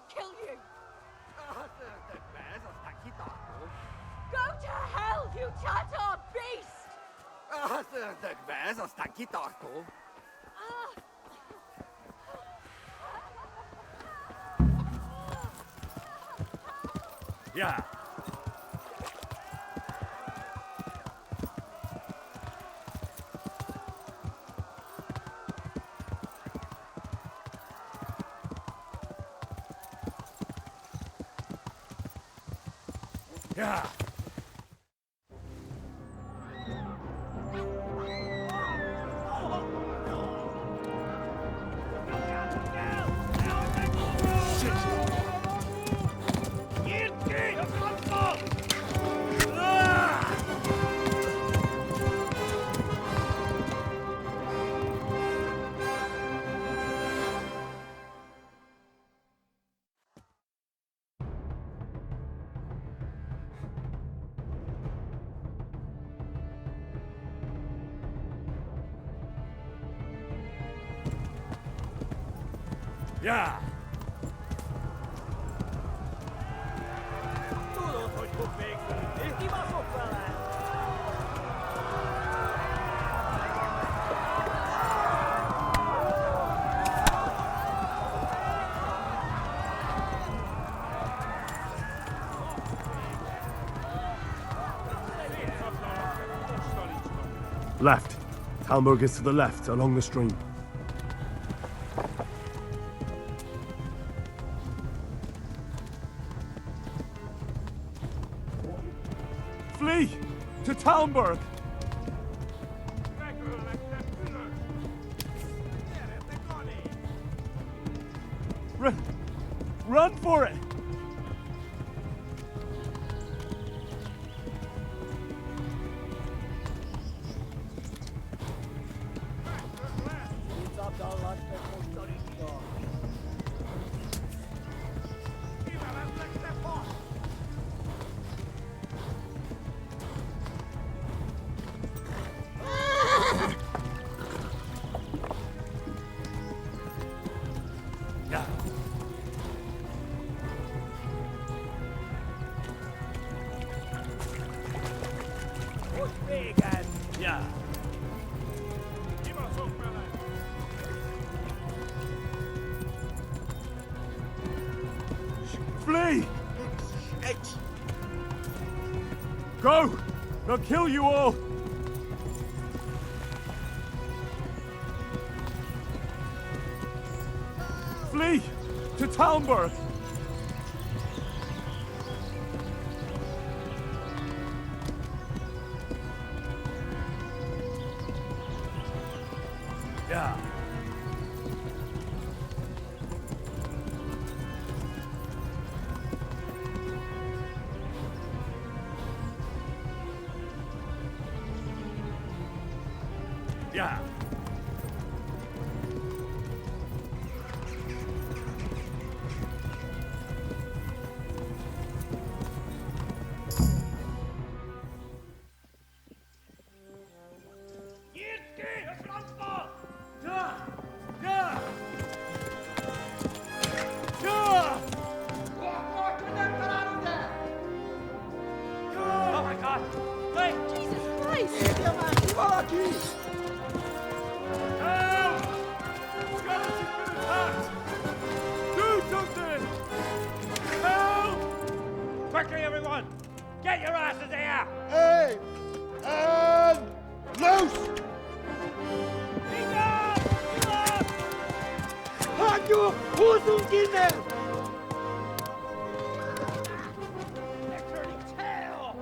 kill you! Go to hell, you Tatar beast! Yeah. Yeah. Yeah. Left. Talmberg is to the left, along the stream. Flee! To Talmberg! Run for it! Yeah. Flee! Go! They'll kill you all! Flee! To Talmberg! Yeah. Yeah. Oh my God! Wait! Jesus Christ! Help! Skeleton's been attacked! Do something! Help! Quickly, everyone! Get your asses here! Hey! And loose! Halt your Hosen inne! They're turning tail!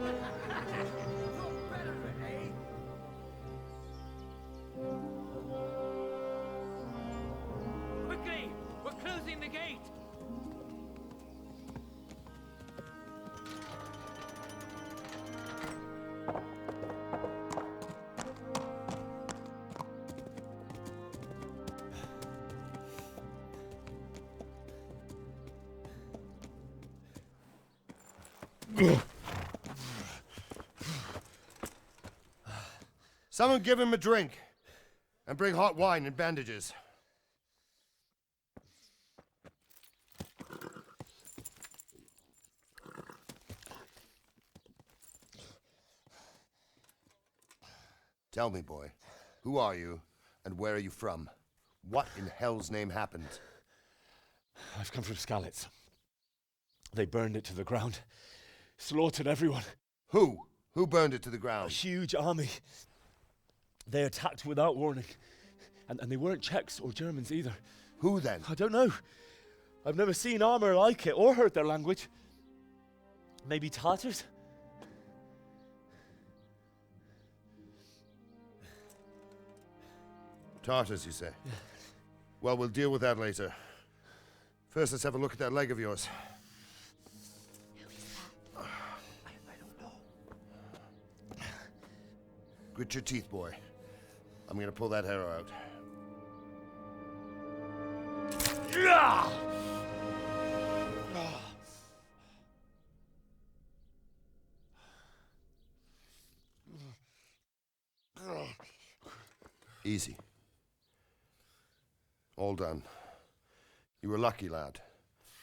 Quickly! We're closing the gate! Someone give him a drink. And bring hot wine and bandages. Tell me, boy, who are you, and where are you from? What in hell's name happened? I've come from Skalitz. They burned it to the ground. Slaughtered everyone. Who? Who burned it to the A ground? huge army. They attacked without warning. And they weren't Czechs or Germans either. Who then? I don't know. I've never seen armor like it or heard their language. Maybe Tatars? Tartars, you say? Well, we'll deal with that later. First, let's have a look at that leg of yours. I don't know. Grit your teeth, boy. I'm gonna pull that arrow out. Easy. All done. You were lucky, lad.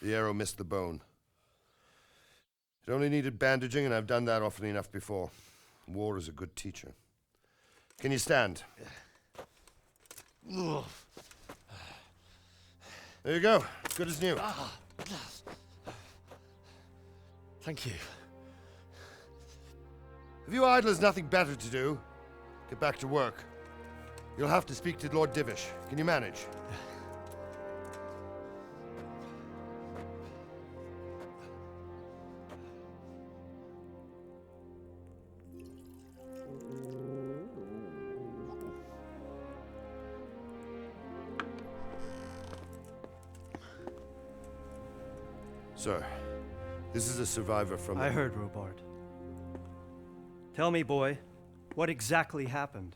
The arrow missed the bone. It only needed bandaging, and I've done that often enough before. War is a good teacher. Can you stand? There you go. Good as new. Thank you. Have you idlers nothing better to do? Get back to work. You'll have to speak to Lord Divish. Can you manage? Sir, this is a survivor from... I heard, Robard. Tell me, boy, what exactly happened?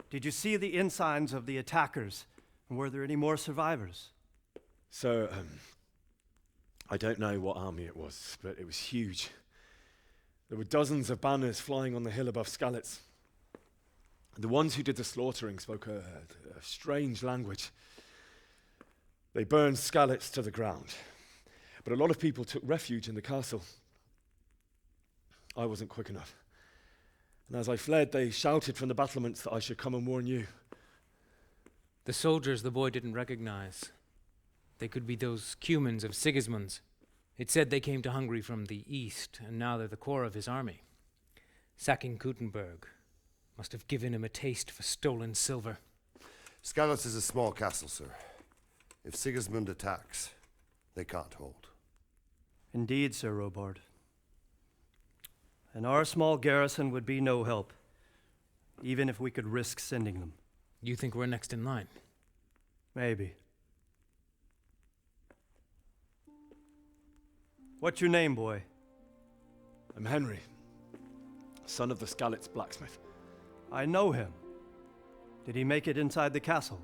Did you see the ensigns of the attackers? And were there any more survivors? So, I don't know what army it was, but it was huge. There were dozens of banners flying on the hill above Skalitz. The ones who did the slaughtering spoke a strange language. They burned Skalitz to the ground, but a lot of people took refuge in the castle. I wasn't quick enough. And as I fled, they shouted from the battlements that I should come and warn you. The soldiers the boy didn't recognize. They could be those Cumans of Sigismund's. It said they came to Hungary from the east, and now they're the core of his army. Sacking Gutenberg must have given him a taste for stolen silver. Skalitz is a small castle, sir. If Sigismund attacks, they can't hold. Indeed, Sir Robard. And our small garrison would be no help, even if we could risk sending them. You think we're next in line? Maybe. What's your name, boy? I'm Henry, son of the Skalitz blacksmith. I know him. Did he make it inside the castle?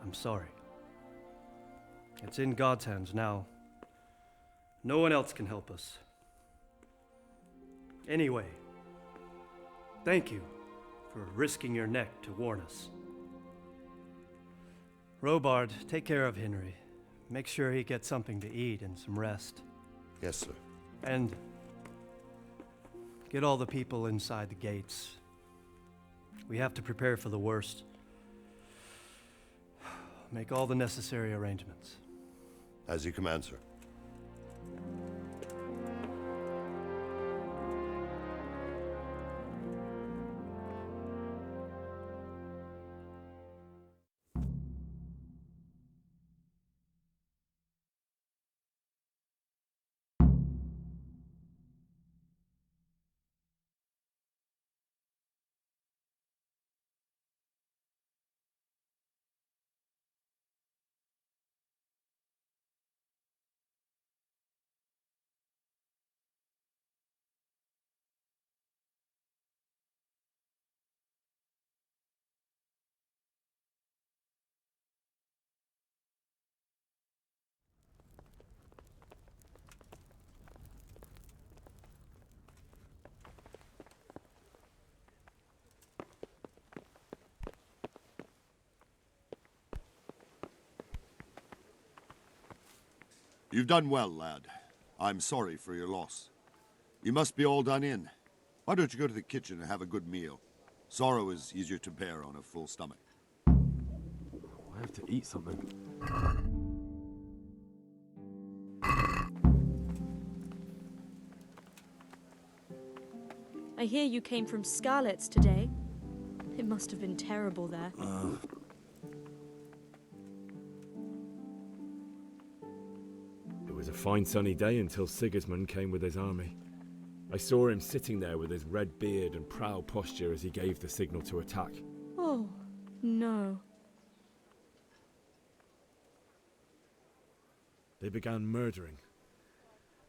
I'm sorry. It's in God's hands now. No one else can help us. Anyway, thank you for risking your neck to warn us. Robard, take care of Henry. Make sure he gets something to eat and some rest. Yes, sir. And get all the people inside the gates. We have to prepare for the worst. Make all the necessary arrangements. As you command, sir. You've done well, lad. I'm sorry for your loss. You must be all done in. Why don't you go to the kitchen and have a good meal? Sorrow is easier to bear on a full stomach. I have to eat something. I hear you came from Scarlet's today. It must have been terrible there. It was a fine sunny day until Sigismund came with his army. I saw him sitting there with his red beard and proud posture as he gave the signal to attack. Oh, no. They began murdering.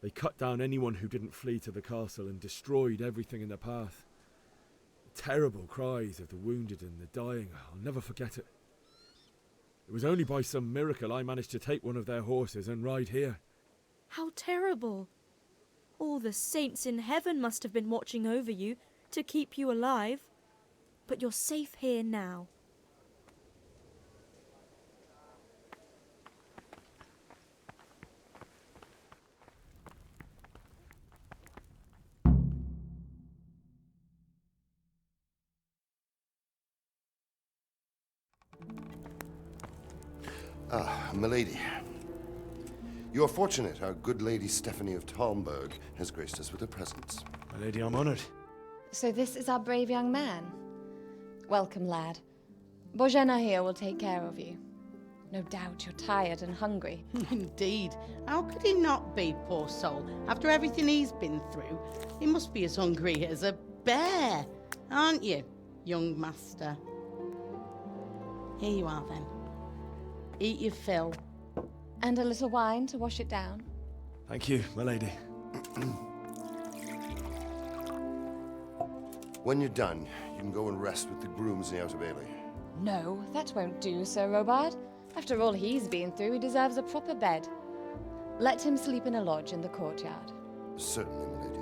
They cut down anyone who didn't flee to the castle and destroyed everything in their path. The terrible cries of the wounded and the dying, I'll never forget it. It was only by some miracle I managed to take one of their horses and ride here. How terrible. All the saints in heaven must have been watching over you to keep you alive. But you're safe here now. Ah, milady. You are fortunate our good lady Stephanie of Talmberg has graced us with her presence. My lady, I'm honoured. So this is our brave young man. Welcome, lad. Bozhena here will take care of you. No doubt you're tired and hungry. Indeed. How could he not be, poor soul? After everything he's been through, he must be as hungry as a bear, aren't you, young master? Here you are, then. Eat your fill. And a little wine to wash it down. Thank you, my lady. When you're done, you can go and rest with the grooms in the Outer Bailey. No, that won't do, Sir Robard. After all he's been through, he deserves a proper bed. Let him sleep in a lodge in the courtyard. Certainly, milady.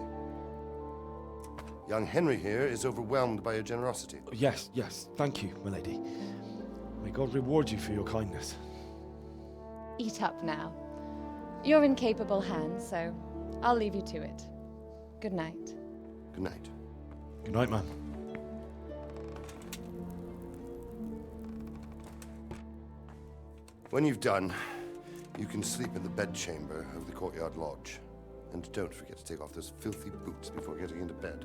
Young Henry here is overwhelmed by your generosity. Yes, yes, thank you, my lady. May God reward you for your kindness. Eat up now. You're in capable hands, so I'll leave you to it. Good night. Good night. Good night, ma'am. When you've done, you can sleep in the bedchamber of the courtyard lodge. And don't forget to take off those filthy boots before getting into bed.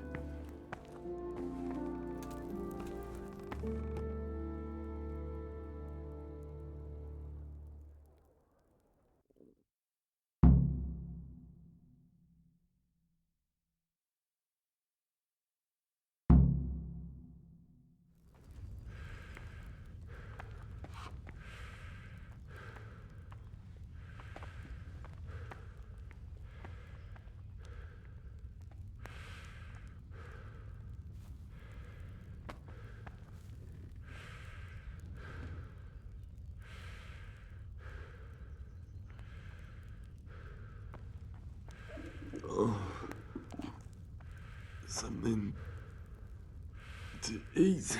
Something to eat.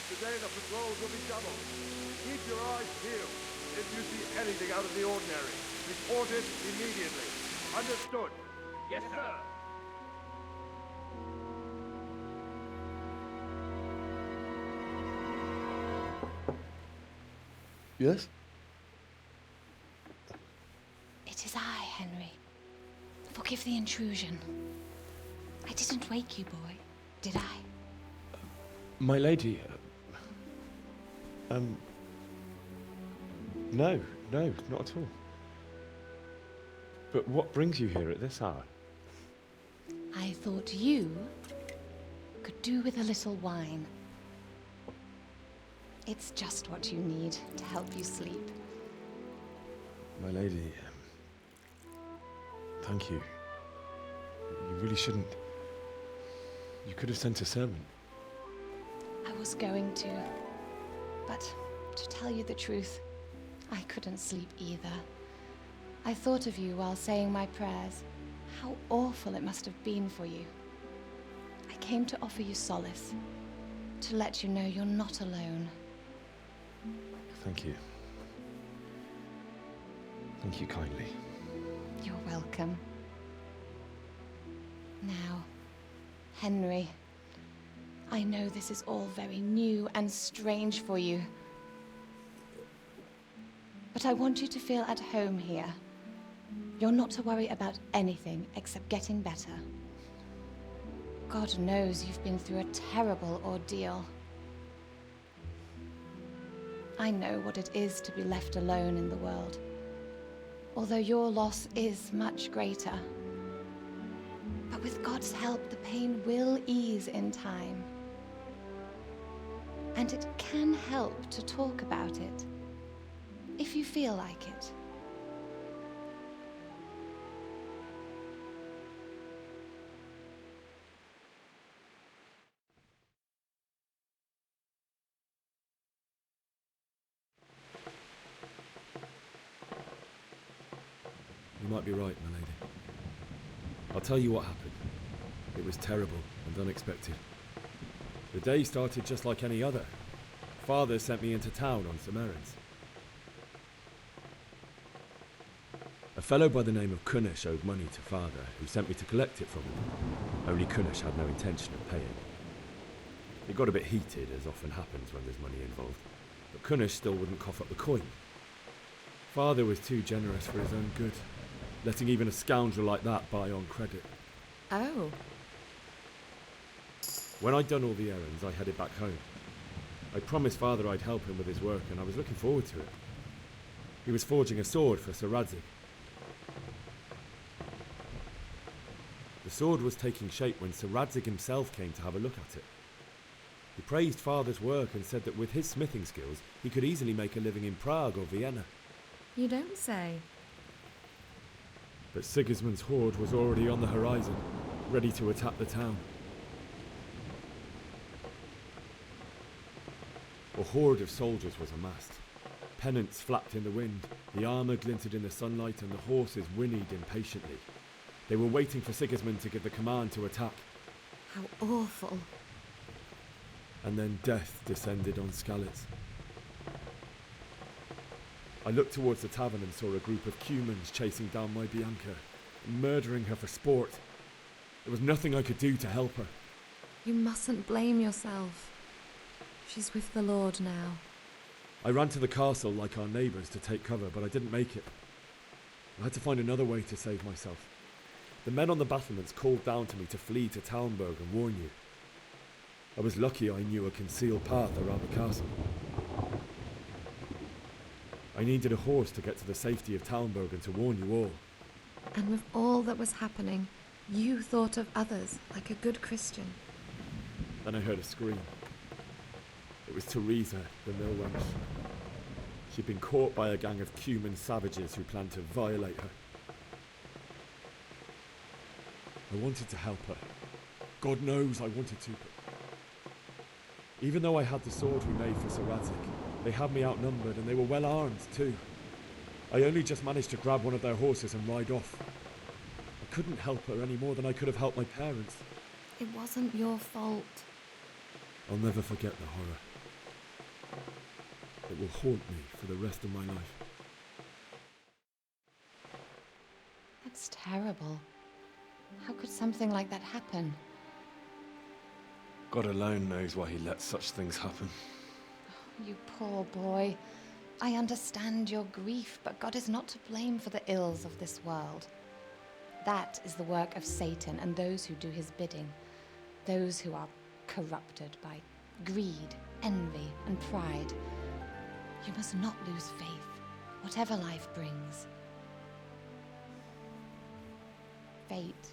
Today the patrols will be doubled. Keep your eyes peeled. If you see anything out of the ordinary, report it immediately. Understood? Yes, sir. Yes? Forgive the intrusion. I didn't wake you, boy, did I? My lady, no, not at all. But what brings you here at this hour? I thought you could do with a little wine. It's just what you need to help you sleep. My lady, thank you. You really shouldn't. You could have sent a servant. I was going to, but to tell you the truth, I couldn't sleep either. I thought of you while saying my prayers. How awful it must have been for you. I came to offer you solace, to let you know you're not alone. Thank you. Thank you kindly. You're welcome. Now, Henry, I know this is all very new and strange for you, but I want you to feel at home here. You're not to worry about anything except getting better. God knows you've been through a terrible ordeal. I know what it is to be left alone in the world, although your loss is much greater. But with God's help, the pain will ease in time. And it can help to talk about it, if you feel like it. You might be right, my lady. I'll tell you what happened. It was terrible and unexpected. The day started just like any other. Father sent me into town on some errands. A fellow by the name of Kunish owed money to Father, who sent me to collect it from him. Only Kunish had no intention of paying. It got a bit heated, as often happens when there's money involved, but Kunish still wouldn't cough up the coin. Father was too generous for his own good, letting even a scoundrel like that buy on credit. Oh. When I'd done all the errands, I headed back home. I promised Father I'd help him with his work, and I was looking forward to it. He was forging a sword for Sir Radzig. The sword was taking shape when Sir Radzig himself came to have a look at it. He praised Father's work and said that with his smithing skills, he could easily make a living in Prague or Vienna. You don't say. But Sigismund's horde was already on the horizon, ready to attack the town. A horde of soldiers was amassed. Pennants flapped in the wind, the armour glinted in the sunlight, and the horses whinnied impatiently. They were waiting for Sigismund to give the command to attack. How awful. And then death descended on Skalitz. I looked towards the tavern and saw a group of Cumans chasing down my Bianca, murdering her for sport. There was nothing I could do to help her. You mustn't blame yourself. She's with the Lord now. I ran to the castle like our neighbours to take cover, but I didn't make it. I had to find another way to save myself. The men on the battlements called down to me to flee to Talmberg and warn you. I was lucky I knew a concealed path around the castle. I needed a horse to get to the safety of Talmberg and to warn you all. And with all that was happening, you thought of others like a good Christian. Then I heard a scream. It was Teresa, the mill wench. She'd been caught by a gang of Cuman savages who planned to violate her. I wanted to help her. God knows I wanted to, but even though I had the sword we made for Sir Radzig, they had me outnumbered and they were well armed too. I only just managed to grab one of their horses and ride off. I couldn't help her any more than I could have helped my parents. It wasn't your fault. I'll never forget the horror. It will haunt me for the rest of my life. That's terrible. How could something like that happen? God alone knows why he lets such things happen. You poor boy. I understand your grief, but God is not to blame for the ills of this world. That is the work of Satan and those who do his bidding, those who are corrupted by greed, envy, and pride. You must not lose faith, whatever life brings. Fate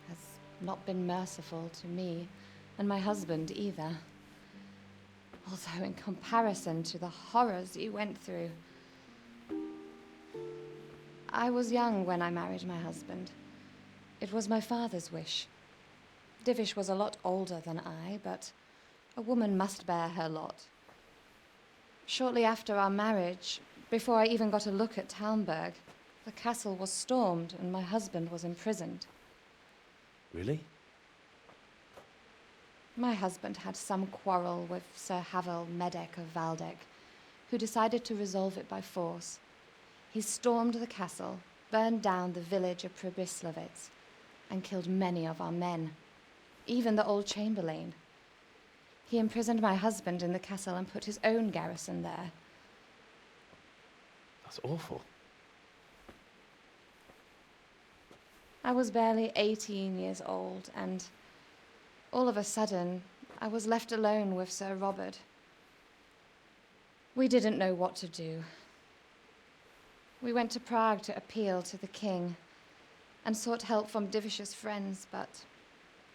has not been merciful to me, and my husband either. Although in comparison to the horrors you went through. I was young when I married my husband. It was my father's wish. Divish was a lot older than I, but a woman must bear her lot. Shortly after our marriage, before I even got a look at Talmberg, the castle was stormed and my husband was imprisoned. Really? My husband had some quarrel with Sir Havel Medek of Valdek, who decided to resolve it by force. He stormed the castle, burned down the village of Pribyslavitz, and killed many of our men, even the old chamberlain. He imprisoned my husband in the castle and put his own garrison there. That's awful. I was barely 18 years old, and all of a sudden, I was left alone with Sir Robert. We didn't know what to do. We went to Prague to appeal to the king and sought help from Divish's friends, but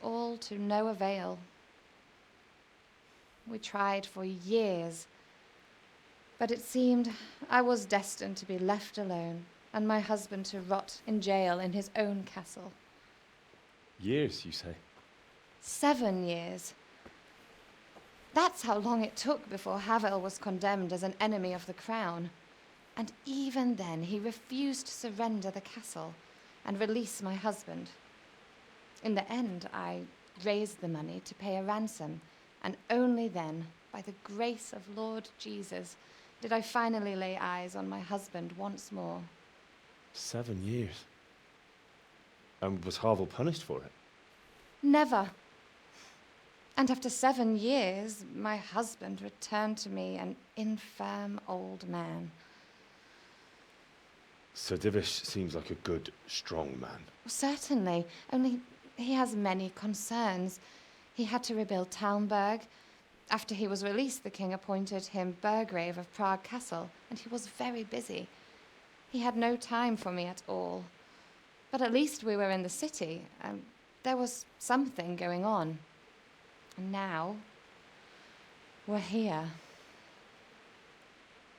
all to no avail. We tried for years, but it seemed I was destined to be left alone and my husband to rot in jail in his own castle. Years, you say? 7 years. That's how long it took before Havel was condemned as an enemy of the crown. And even then, he refused to surrender the castle and release my husband. In the end, I raised the money to pay a ransom, and only then, by the grace of Lord Jesus, did I finally lay eyes on my husband once more. 7 years? And was Havel punished for it? Never. And after 7 years, my husband returned to me an infirm old man. Sir Divish seems like a good, strong man. Certainly, only he has many concerns. He had to rebuild Talmberg. After he was released, the king appointed him Burgrave of Prague Castle, and he was very busy. He had no time for me at all. But at least we were in the city, and there was something going on. And now, we're here.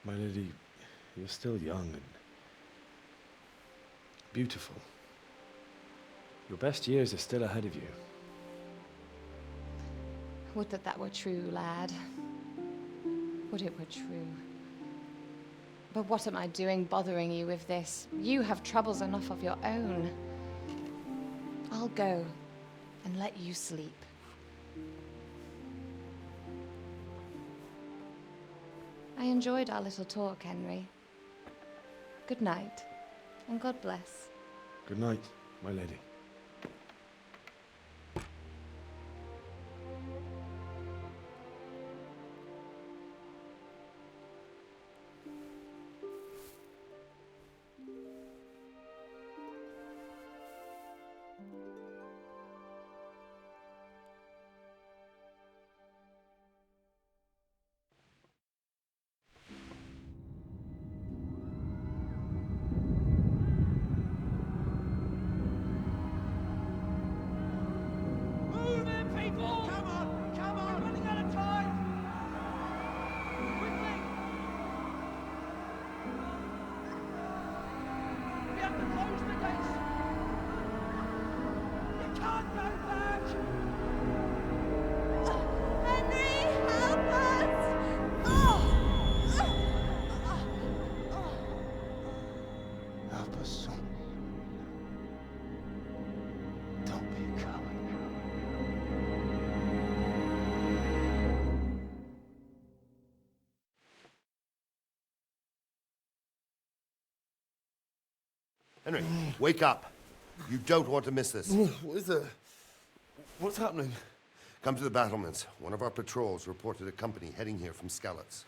My lady, you're still young and beautiful. Your best years are still ahead of you. Would that that were true, lad. Would it were true. But what am I doing bothering you with this? You have troubles enough of your own. I'll go and let you sleep. I enjoyed our little talk, Henry. Good night, and God bless. Good night, my lady. Henry, wake up. You don't want to miss this. What is it? What's happening? Come to the battlements. One of our patrols reported a company heading here from Skalitz.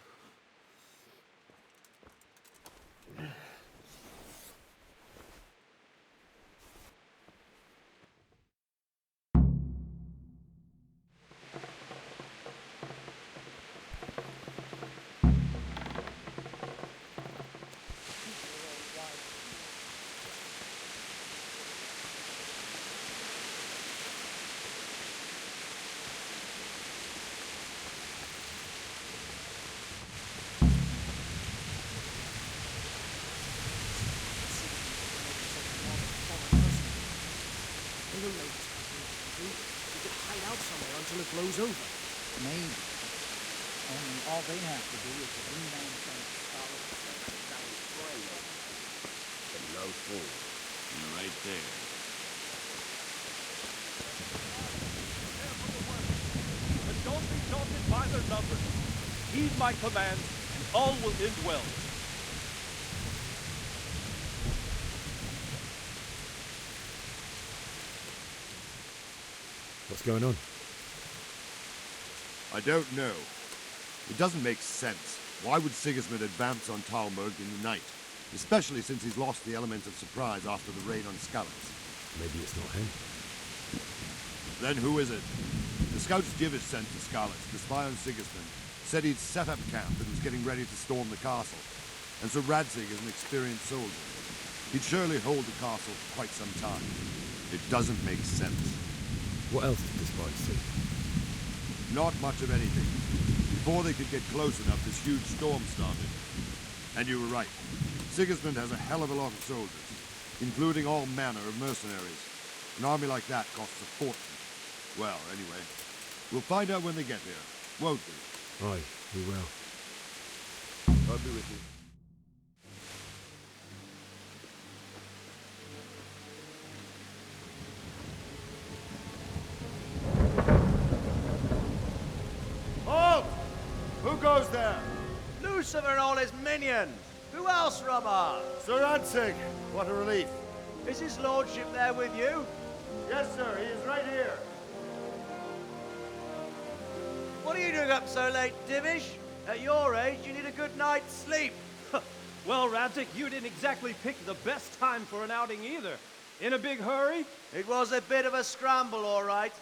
hide out somewhere until it blows over. Maybe. Only all they have to do is to bring down some solid that is spoiled. The low fool. You're right there. But don't be daunted by their numbers. Heed my command, and all will end well. What's going on? I don't know. It doesn't make sense. Why would Sigismund advance on Talmberg in the night? Especially since he's lost the element of surprise after the raid on Skalitz. Maybe it's not him. Then who is it? The scouts Divish sent to Skalitz to spy on Sigismund said he'd set up camp and was getting ready to storm the castle. And so Radzig is an experienced soldier. He'd surely hold the castle for quite some time. It doesn't make sense. What else did the spies see? Not much of anything. Before they could get close enough, this huge storm started. And you were right. Sigismund has a hell of a lot of soldiers, including all manner of mercenaries. An army like that costs a fortune. Well, anyway, we'll find out when they get here, won't we? Aye, we will. I'll be with you. Halt! Who goes there? Lucifer and all his minions. Who else, Robert? Sir Radzig. What a relief. Is his lordship there with you? Yes, sir. He is right here. What are you doing up so late, Divish? At your age, you need a good night's sleep. Well, Radzig, you didn't exactly pick the best time for an outing either. In a big hurry? It was a bit of a scramble, all right.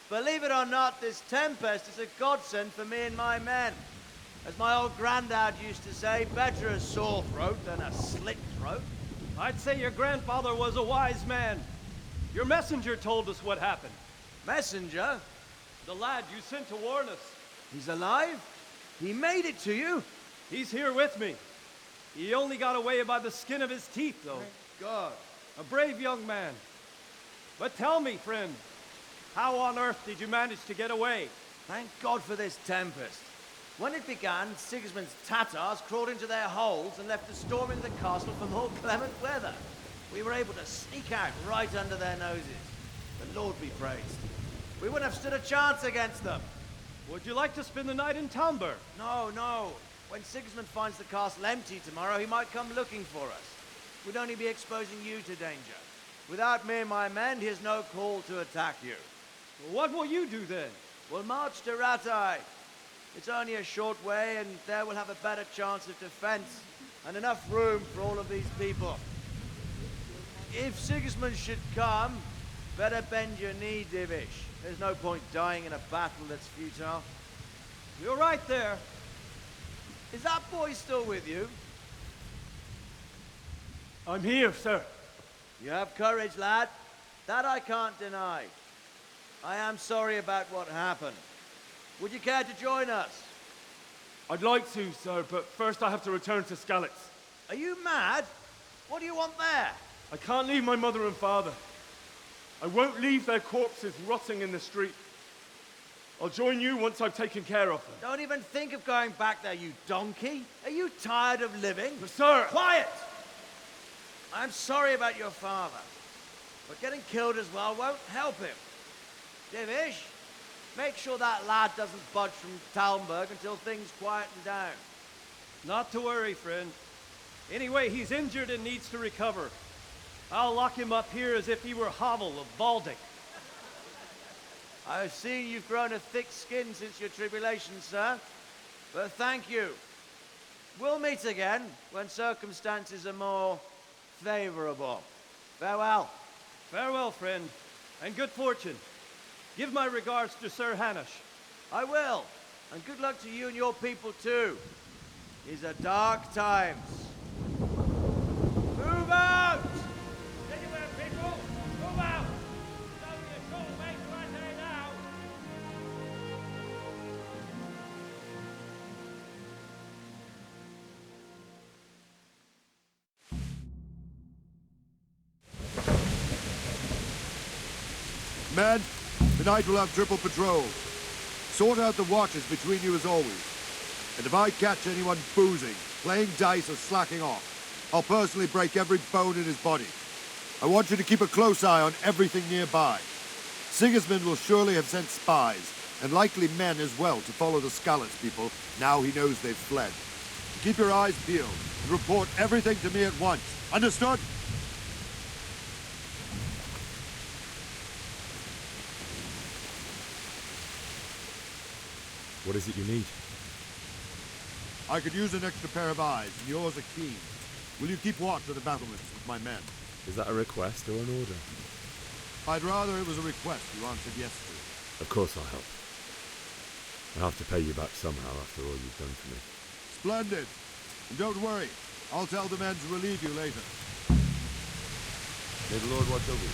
Believe it or not, this tempest is a godsend for me and my men. As my old granddad used to say, better a sore throat than a slit throat. I'd say your grandfather was a wise man. Your messenger told us what happened. Messenger? The lad you sent to warn us. He's alive? He made it to you? He's here with me. He only got away by the skin of his teeth, though. Thank God. A brave young man. But tell me, friend, how on earth did you manage to get away? Thank God for this tempest. When it began, Sigismund's Tatars crawled into their holes and left a storm into the castle for more clement weather. We were able to sneak out right under their noses. The Lord be praised. We wouldn't have stood a chance against them. Would you like to spend the night in Talmberg? No, no. When Sigismund finds the castle empty tomorrow, he might come looking for us. We'd only be exposing you to danger. Without me and my men, he has no call to attack you. What will you do then? We'll march to Rattay. It's only a short way, and there we'll have a better chance of defense and enough room for all of these people. If Sigismund should come, better bend your knee, Divish. There's no point dying in a battle that's futile. You're right there. Is that boy still with you? I'm here, sir. You have courage, lad. That I can't deny. I am sorry about what happened. Would you care to join us? I'd like to, sir, but first I have to return to Skalitz. Are you mad? What do you want there? I can't leave my mother and father. I won't leave their corpses rotting in the street. I'll join you once I've taken care of them. Don't even think of going back there, you donkey. Are you tired of living? But sir! Quiet! I'm sorry about your father, but getting killed as well won't help him. Divish, make sure that lad doesn't budge from Talmberg until things quieten down. Not to worry, friend. Anyway, he's injured and needs to recover. I'll lock him up here as if he were Havel of Baldic. I've seen you've grown a thick skin since your tribulation, sir. But thank you. We'll meet again when circumstances are more favorable. Farewell. Farewell, friend, and good fortune. Give my regards to Sir Hanush. I will. And good luck to you and your people, too. These are dark times. Move out! Anywhere, people! Move out! It's only a short way to Rattay now! Men, The night will have triple patrol. Sort out the watches between you as always. And if I catch anyone boozing, playing dice, or slacking off, I'll personally break every bone in his body. I want you to keep a close eye on everything nearby. Sigismund will surely have sent spies, and likely men as well, to follow the Skalitz people now he knows they've fled. Keep your eyes peeled, and report everything to me at once. Understood? What is it you need? I could use an extra pair of eyes, and yours are keen. Will you keep watch of the battlements with my men? Is that a request or an order? I'd rather it was a request you answered yes to. Of course I'll help. I have to pay you back somehow after all you've done for me. Splendid. And don't worry, I'll tell the men to relieve you later. May the Lord watch over you.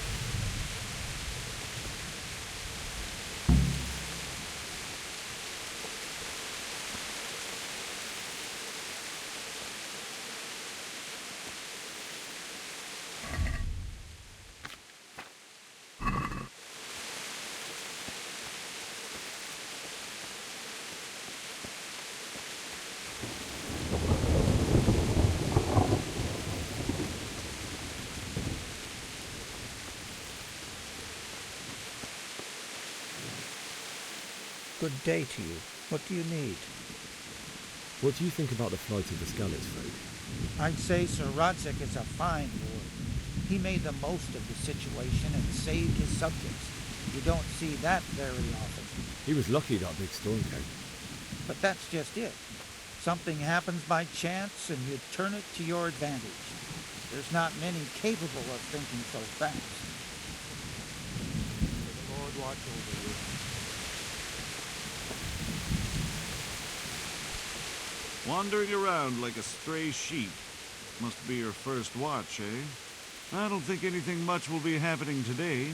Good day to you. What do you need? What do you think about the flight of the Skalitz folk? I'd say Sir Rodzik is a fine lord. He made the most of the situation and saved his subjects. You don't see that very often. He was lucky that big storm came. But that's just it. Something happens by chance and you turn it to your advantage. There's not many capable of thinking so fast. May the Lord watch over you. Wandering around like a stray sheep. Must be your first watch, eh? I don't think anything much will be happening today.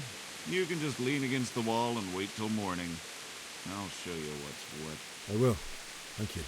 You can just lean against the wall and wait till morning. I'll show you what's what. I will. Thank you.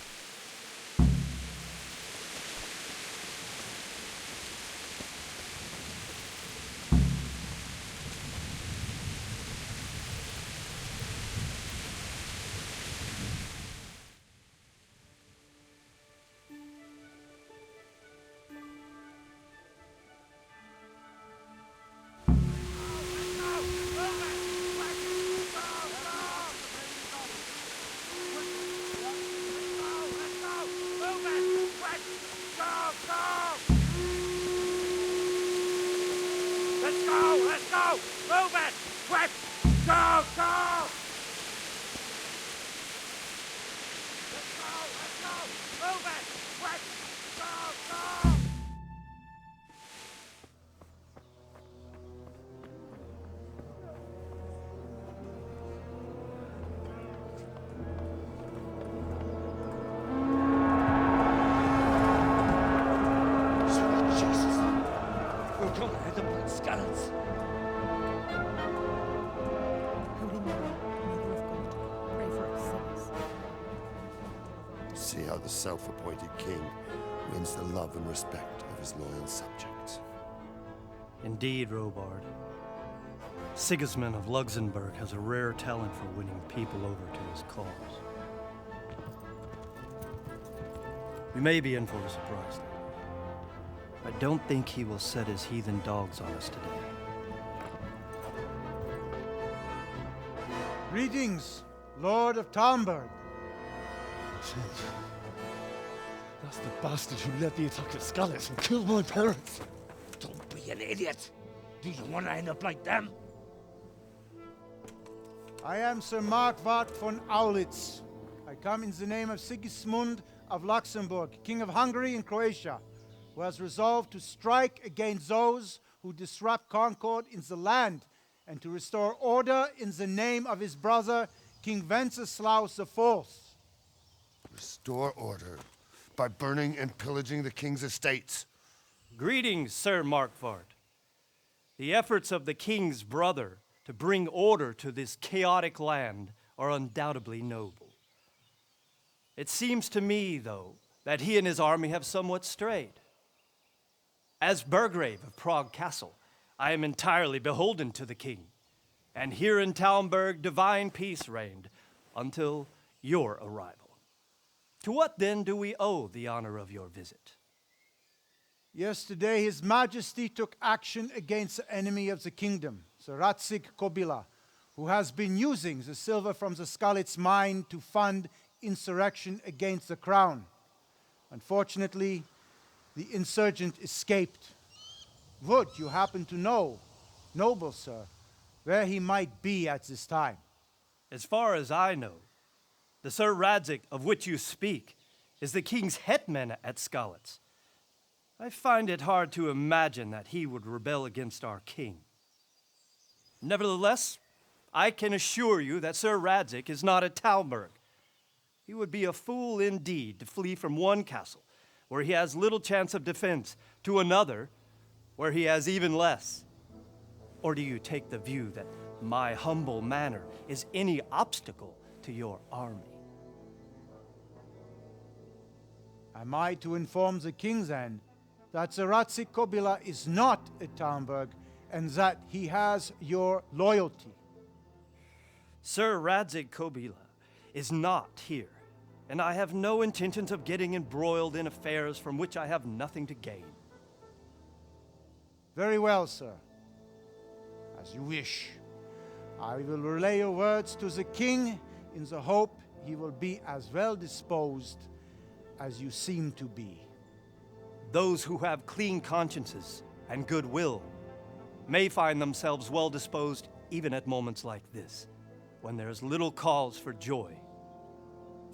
See how the self-appointed king wins the love and respect of his loyal subjects. Indeed, Robard. Sigismund of Luxembourg has a rare talent for winning people over to his cause. We may be in for a surprise, though. I don't think he will set his heathen dogs on us today. Greetings, Lord of Talmberg. That's the bastard who led the attack at Skalitz and killed my parents. Don't be an idiot. Do you want to end up like them? I am Sir Markwart von Aulitz. I come in the name of Sigismund of Luxembourg, King of Hungary and Croatia, who has resolved to strike against those who disrupt concord in the land and to restore order in the name of his brother, King Wenceslaus IV. Restore order by burning and pillaging the king's estates. Greetings, Sir Markwart. The efforts of the king's brother to bring order to this chaotic land are undoubtedly noble. It seems to me, though, that he and his army have somewhat strayed. As Burgrave of Prague Castle, I am entirely beholden to the king, and here in Talmberg divine peace reigned until your arrival. To what then do we owe the honor of your visit? Yesterday, His Majesty took action against the enemy of the kingdom, the Ratsig Kobila, who has been using the silver from the Skalitz mine to fund insurrection against the crown. Unfortunately, the insurgent escaped. Would you happen to know, noble sir, where he might be at this time? As far as I know, the Sir Radzik of which you speak is the king's hetman at Skalitz. I find it hard to imagine that he would rebel against our king. Nevertheless, I can assure you that Sir Radzik is not at Talmberg. He would be a fool indeed to flee from one castle, where he has little chance of defense, to another, where he has even less. Or do you take the view that my humble manner is any obstacle to your army? Am I to inform the king then that the Ratsik Kobila is not at Talmberg and that he has your loyalty? Sir Radzik Kobila is not here, and I have no intentions of getting embroiled in affairs from which I have nothing to gain. Very well, sir. As you wish. I will relay your words to the king in the hope he will be as well disposed as you seem to be. Those who have clean consciences and goodwill may find themselves well disposed even at moments like this, when there is little cause for joy.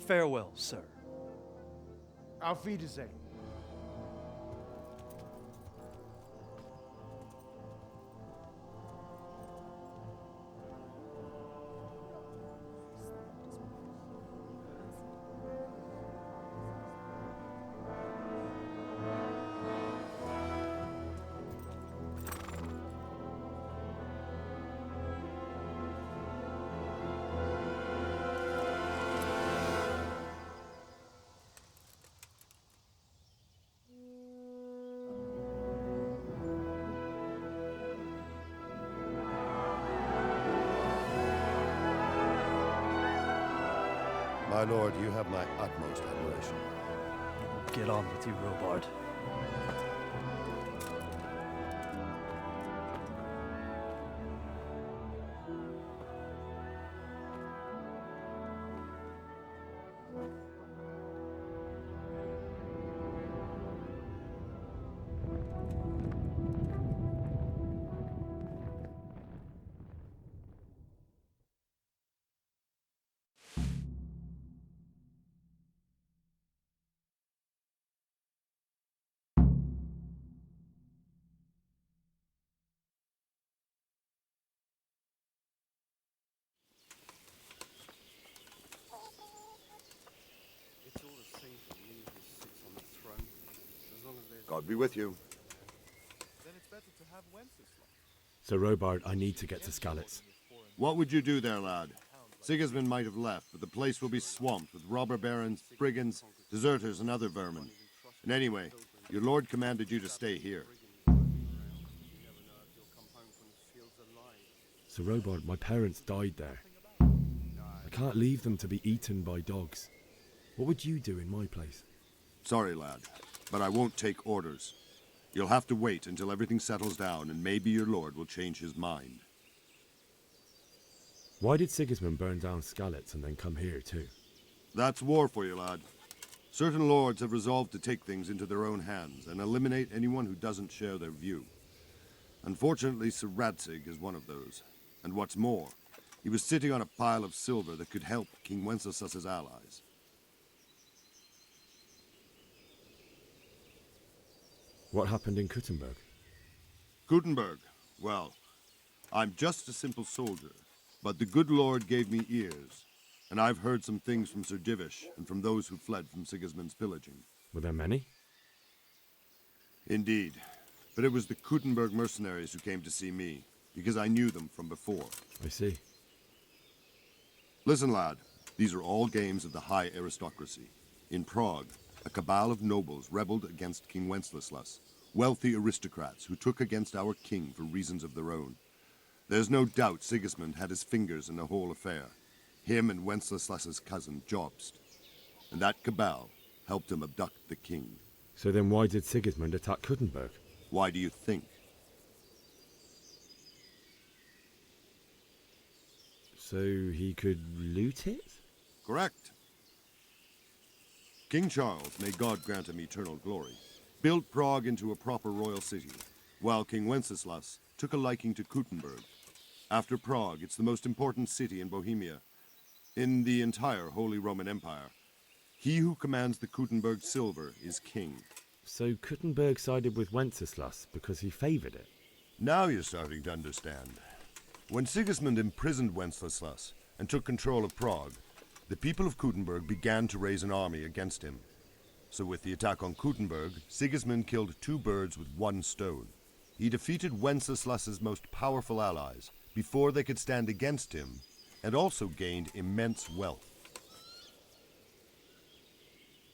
Farewell, sir. Auf Wiedersehen. My lord, you have my utmost admiration. Get on with you, Robard. God be with you. Sir Robard, I need to get to Skalitz. What would you do there, lad? Sigismund might have left, but the place will be swamped with robber barons, brigands, deserters, and other vermin. And anyway, your lord commanded you to stay here. Sir Robard, my parents died there. I can't leave them to be eaten by dogs. What would you do in my place? Sorry, lad, but I won't take orders. You'll have to wait until everything settles down, and maybe your lord will change his mind. Why did Sigismund burn down Skalitz and then come here too? That's war for you, lad. Certain lords have resolved to take things into their own hands and eliminate anyone who doesn't share their view. Unfortunately, Sir Radzig is one of those. And what's more, he was sitting on a pile of silver that could help King Wenceslaus's allies. What happened in Kuttenberg? Kuttenberg? Well, I'm just a simple soldier, but the good Lord gave me ears, and I've heard some things from Sir Divish and from those who fled from Sigismund's pillaging. Were there many? Indeed, but it was the Kuttenberg mercenaries who came to see me, because I knew them from before. I see. Listen, lad, these are all games of the high aristocracy. In Prague, a cabal of nobles rebelled against King Wenceslaus, wealthy aristocrats who took against our king for reasons of their own. There's no doubt Sigismund had his fingers in the whole affair. Him and Wenceslas's cousin, Jobst. And that cabal helped him abduct the king. So then why did Sigismund attack Kuttenberg? Why do you think? So he could loot it? Correct. King Charles, may God grant him eternal glory, built Prague into a proper royal city, while King Wenceslas took a liking to Kuttenberg. After Prague, it's the most important city in Bohemia, in the entire Holy Roman Empire. He who commands the Kuttenberg silver is king. So Kuttenberg sided with Wenceslas because he favoured it? Now you're starting to understand. When Sigismund imprisoned Wenceslas and took control of Prague, the people of Kuttenberg began to raise an army against him. So with the attack on Kuttenberg, Sigismund killed 2 birds with 1 stone. He defeated Wenceslas's most powerful allies before they could stand against him, and also gained immense wealth.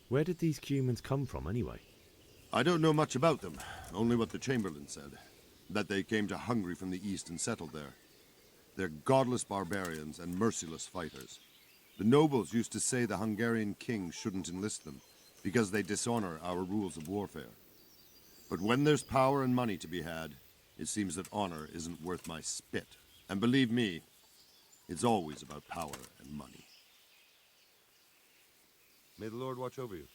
Where did these humans come from anyway? I don't know much about them, only what the Chamberlain said, that they came to Hungary from the east and settled there. They're godless barbarians and merciless fighters. The nobles used to say the Hungarian king shouldn't enlist them, because they dishonor our rules of warfare. But when there's power and money to be had, it seems that honor isn't worth my spit. And believe me, it's always about power and money. May the Lord watch over you.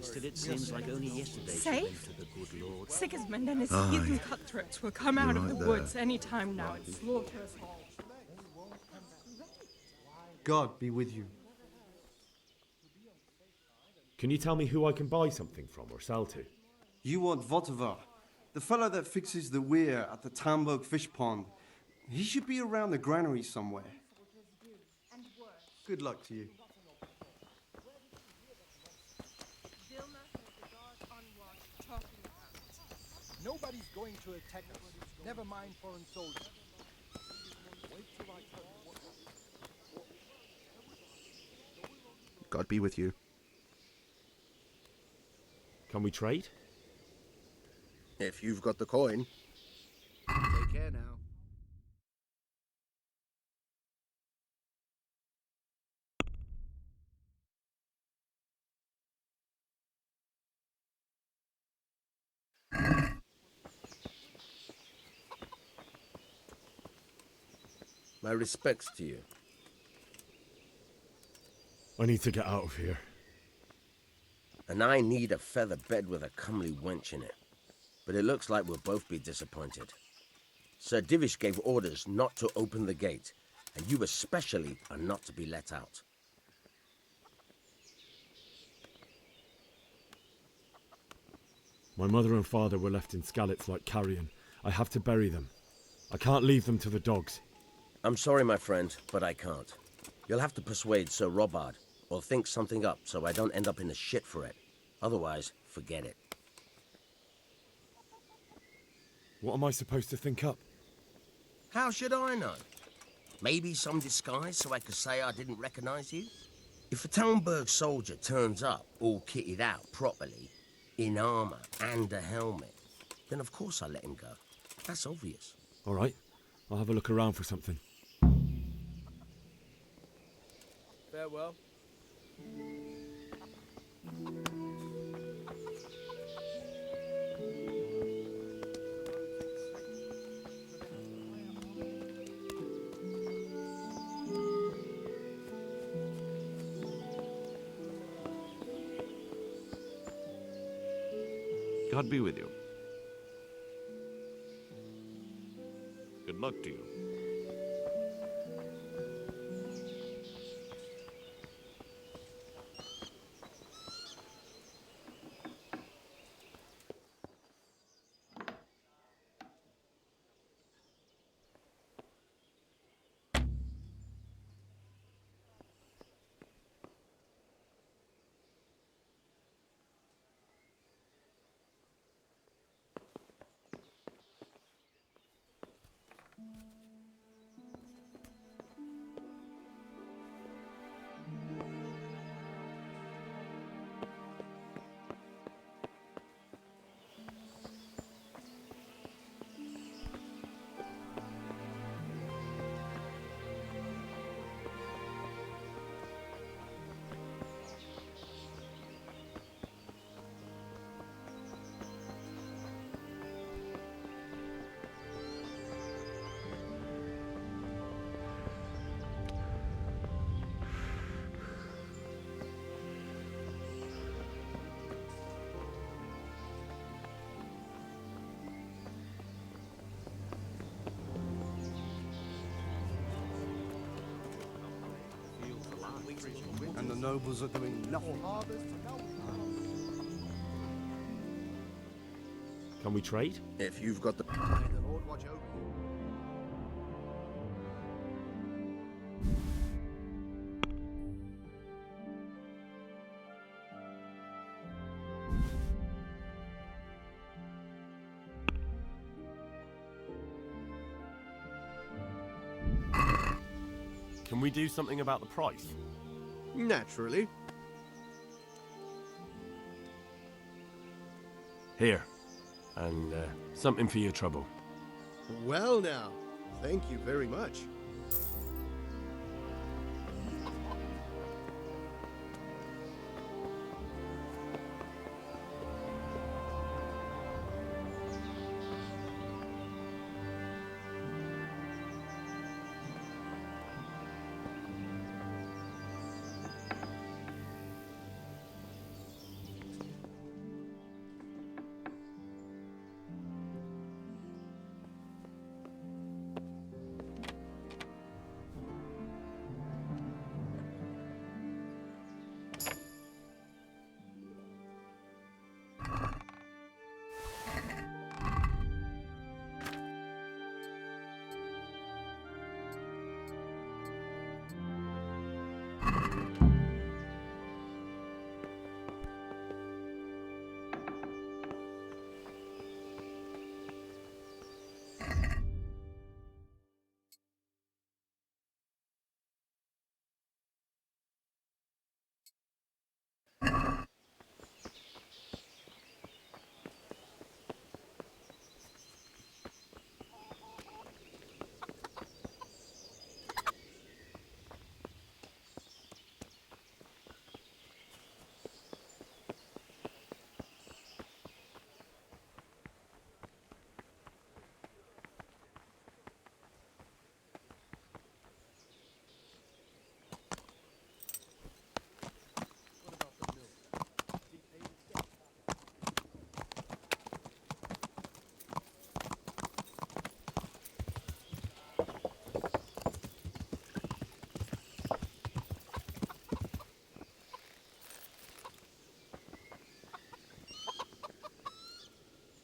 Still, it seems like only yesterday she Safe? went to the good Lord. Sigismund and his Aye. heathen cutthroats will come out You're of the right there. woods any time now and slaughter us all. God be with you. Can you tell me who I can buy something from or sell to? You want Votivar, the fellow that fixes the weir at the Tamburg fish pond. He should be around the granary somewhere. Good luck to you. Nobody's going to attack us. Never mind foreign soldiers. God be with you. Can we trade? If you've got the coin. Take care now. My respects to you. I need to get out of here. And I need a feather bed with a comely wench in it. But it looks like we'll both be disappointed. Sir Divish gave orders not to open the gate, and you especially are not to be let out. My mother and father were left in Skalitz like carrion. I have to bury them. I can't leave them to the dogs. I'm sorry, my friend, but I can't. You'll have to persuade Sir Robard, or think something up so I don't end up in the shit for it. Otherwise, forget it. What am I supposed to think up? How should I know? Maybe some disguise so I could say I didn't recognize you? If a Talmberg soldier turns up, all kitted out properly, in armor and a helmet, then of course I let him go. That's obvious. All right, I'll have a look around for something. Farewell. God be with you. Good luck to you. And the nobles are doing nothing. Can we trade? If you've got the... May the Lord watch over you. Can we do something about the price? Naturally. Here. And something for your trouble. Well now, thank you very much.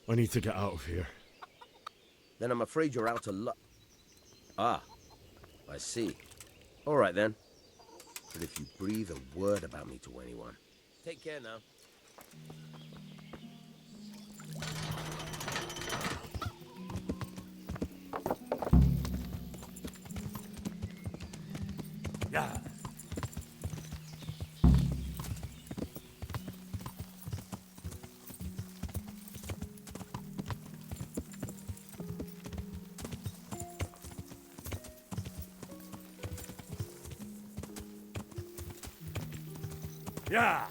I need to get out of here. Then I'm afraid you're out of luck. Ah, I see. All right then. But if you breathe a word about me to anyone, take care now. Yeah. Yeah.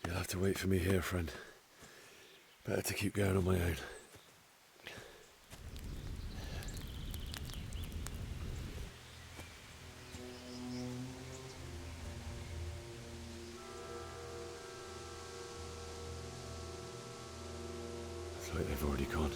You'll have to wait for me here, friend. Better to keep going on my own. Looks like they've already gone.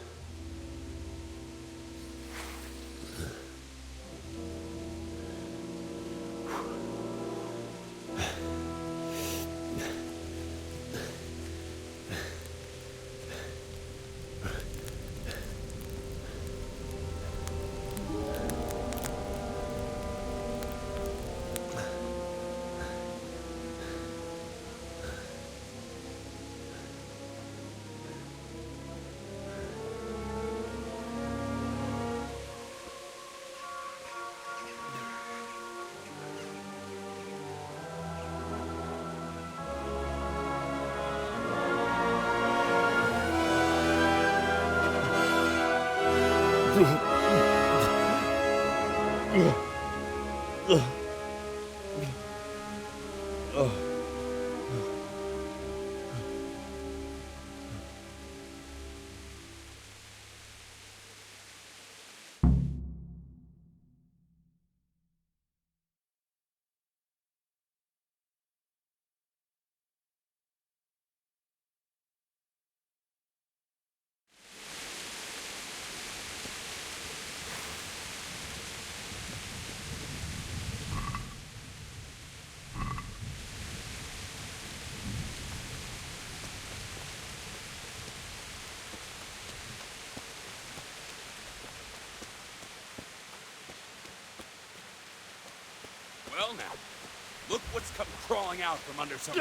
Well now, look what's come crawling out from under some...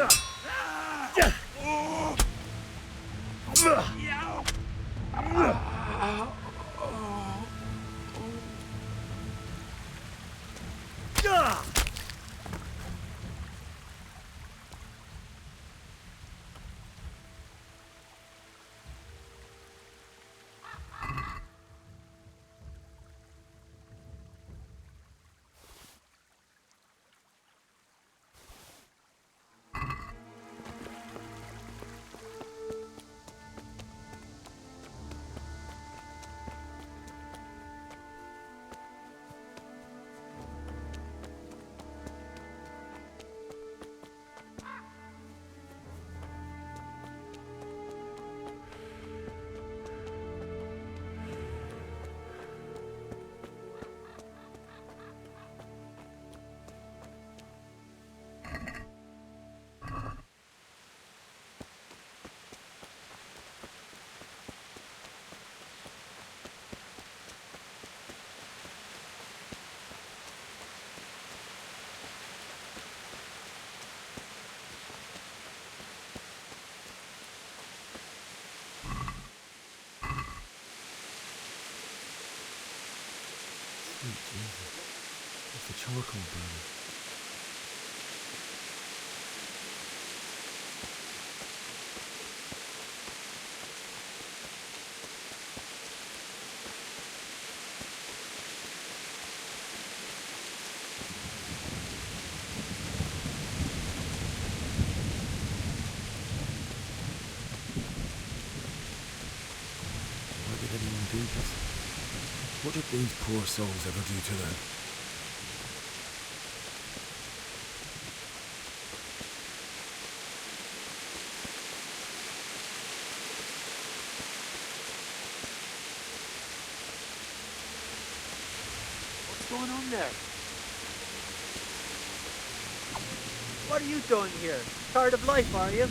Sweet Jesus. It's the charcoal burner. Why did anyone do this? What did these poor souls ever do to them? What's going on there? What are you doing here? Tired of life, are you?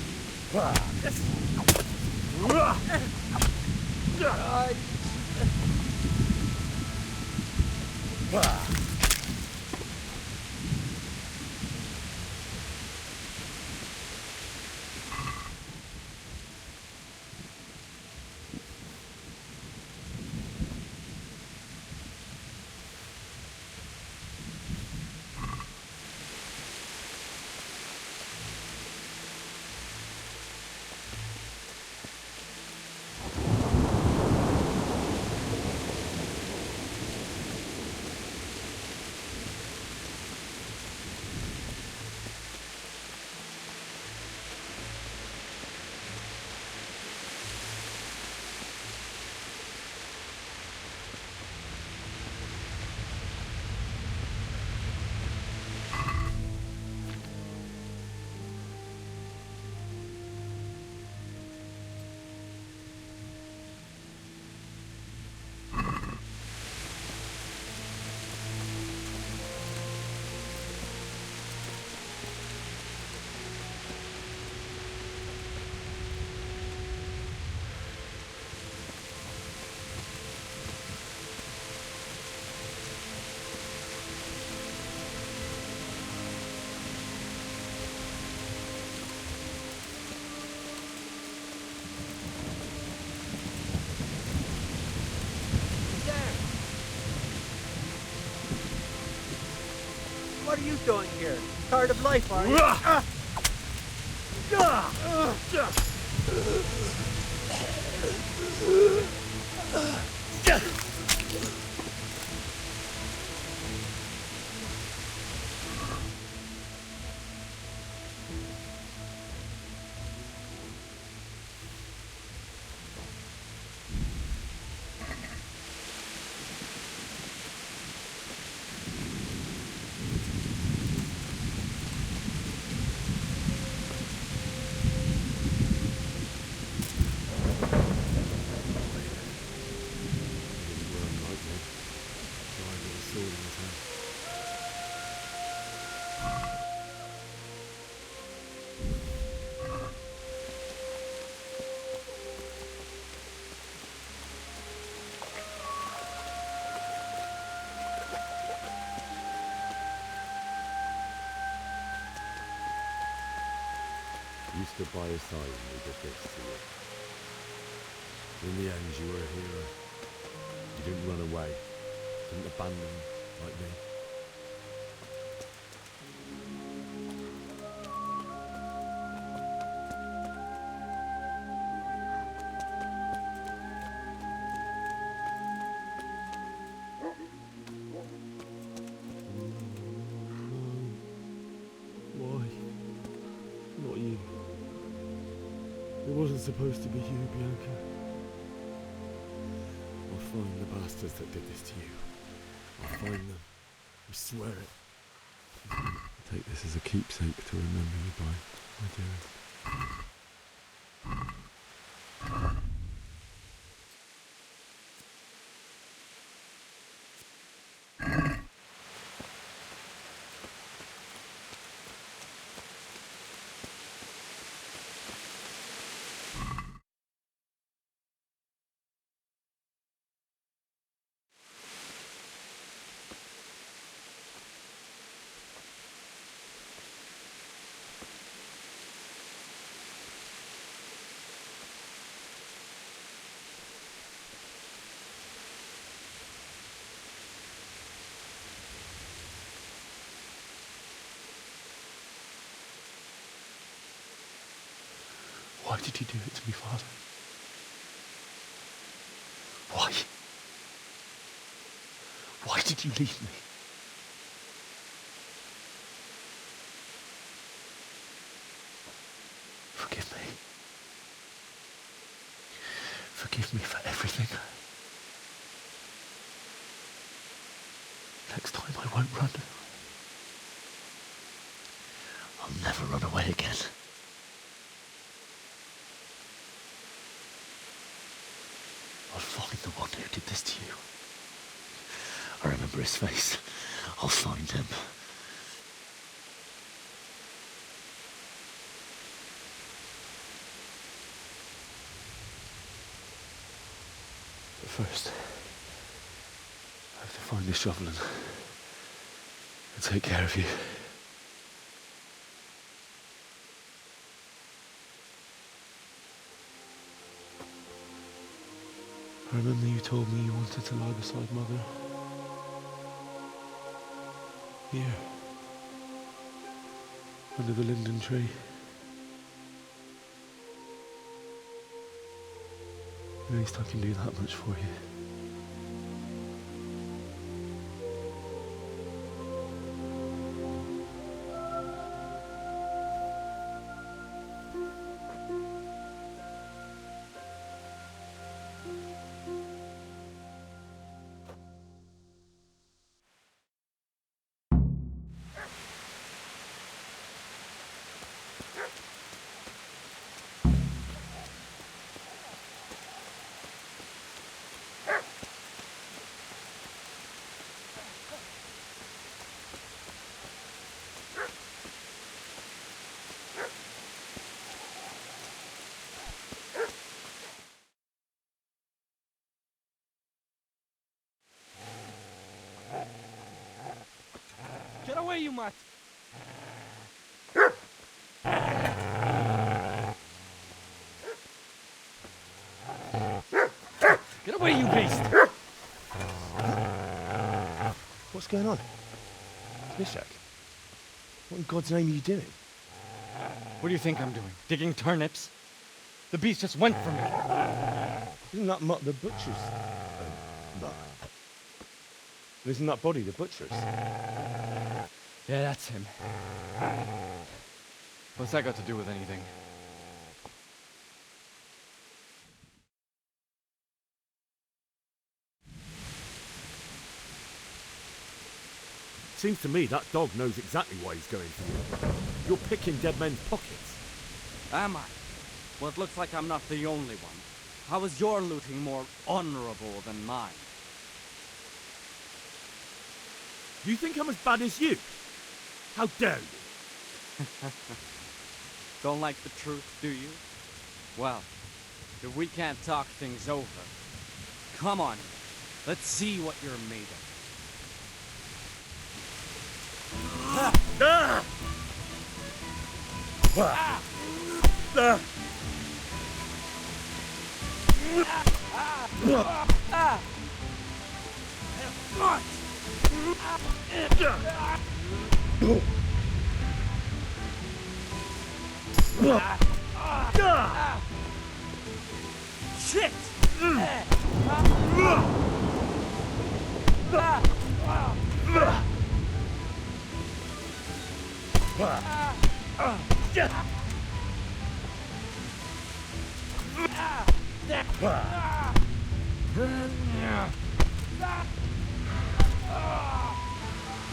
What are you doing here? Tired of life, are you? You stood by his side and he did this to you. In the end, you were a hero. You didn't run away. Didn't abandon like me. Why? Not you. It wasn't supposed to be you, Bianca. I'll find the bastards that did this to you. I'll find them. I swear it. Take this as a keepsake to remember you by, my dearest. Why did you do it to me, Father? Why? Why did you leave me? Forgive me. Forgive me for everything. Next time I won't run. I'll never run away again. I'll find the one who did this to you. I remember his face. I'll find him. But first, I have to find this shovel and take care of you. I remember you told me you wanted to lie beside Mother. Here. Under the linden tree. At least I can do that much for you. Get away, you mutt! Get away, you beast! What's going on? Mishak, what in God's name are you doing? What do you think I'm doing? Digging turnips? The beast just went for me. Isn't that Mutt the butcher's? Mutt? Isn't that body the butcher's? Yeah, that's him. What's that got to do with anything? Seems to me that dog knows exactly why he's going for you. You're picking dead men's pockets. Am I? Well, it looks like I'm not the only one. How is your looting more honorable than mine? You think I'm as bad as you? How dare you? Don't like the truth, do you? Well, if we can't talk things over, come on, let's see what you're made of. Ah! Ah! Shit!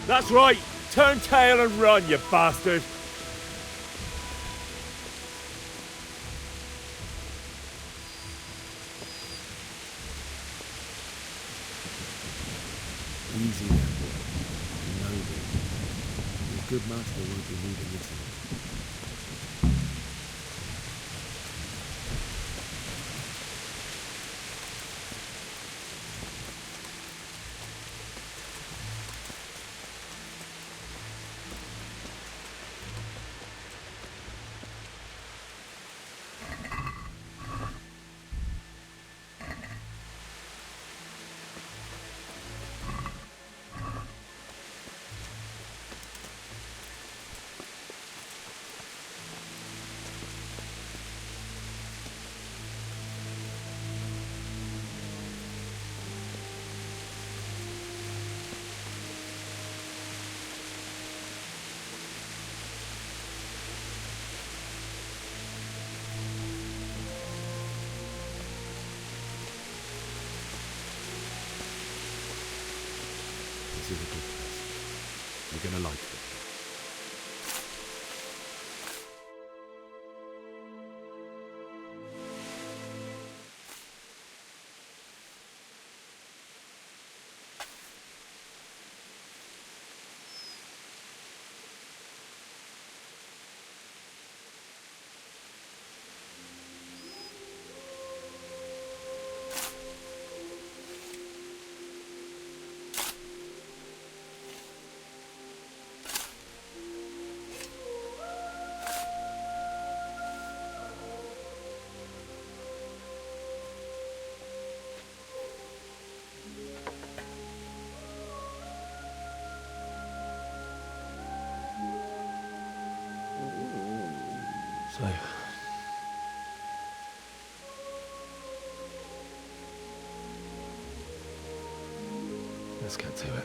That's right! Turn tail and run, you bastard! Easy now, boy. You know me. Your good master won't be needing this. This is a good place. You're gonna like it. So, let's get to it.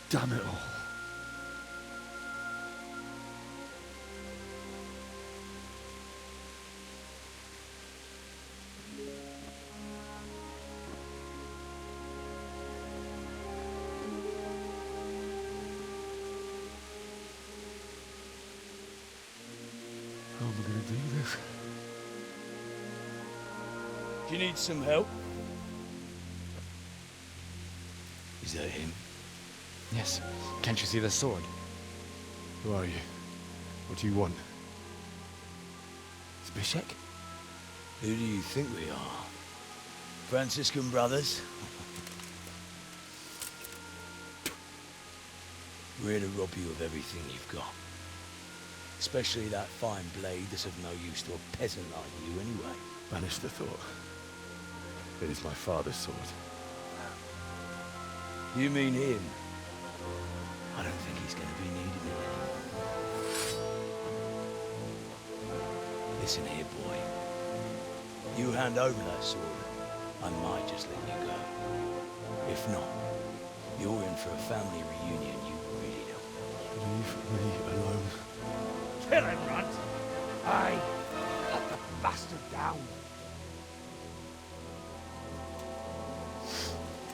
Damn it all. How am I going to do this? Do you need some help? Is that him? Yes. Can't you see the sword? Who are you? What do you want? Zbyszek? Who do you think we are? Franciscan brothers? We're here to rob you of everything you've got. Especially that fine blade that's of no use to a peasant like you anyway. Banish the thought. It is my father's sword. You mean him? I don't think he's going to be needing it anymore. Listen here, boy. You hand over that sword, I might just let you go. If not, you're in for a family reunion you really don't want. Leave me alone. Kill him, Runt! Aye, cut the bastard down.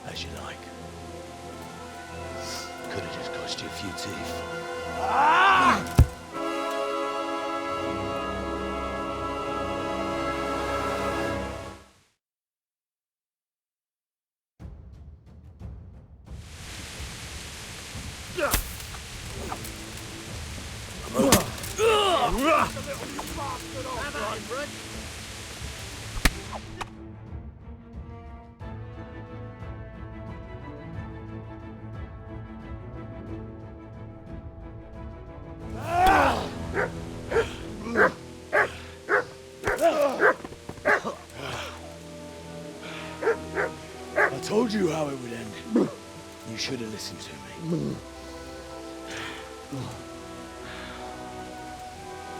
As you like. Could have just got lost your few teeth. I told you how it would end. You should have listened to me.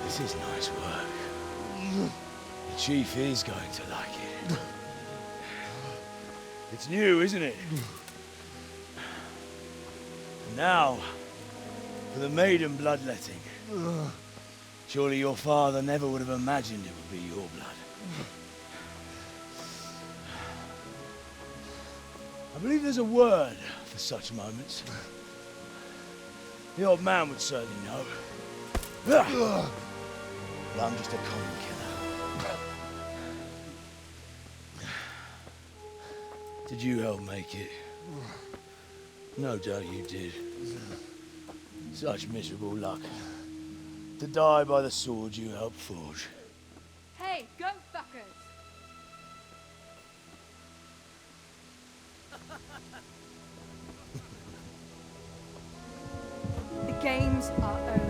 This is nice work. The chief is going to like it. It's new, isn't it? And now, for the maiden bloodletting. Surely your father never would have imagined it would be your blood. I believe there's a word for such moments. The old man would certainly know. But I'm just a common killer. Did you help make it? No doubt you did. Such miserable luck. To die by the sword you helped forge. Hey, go fuckers! The games are over.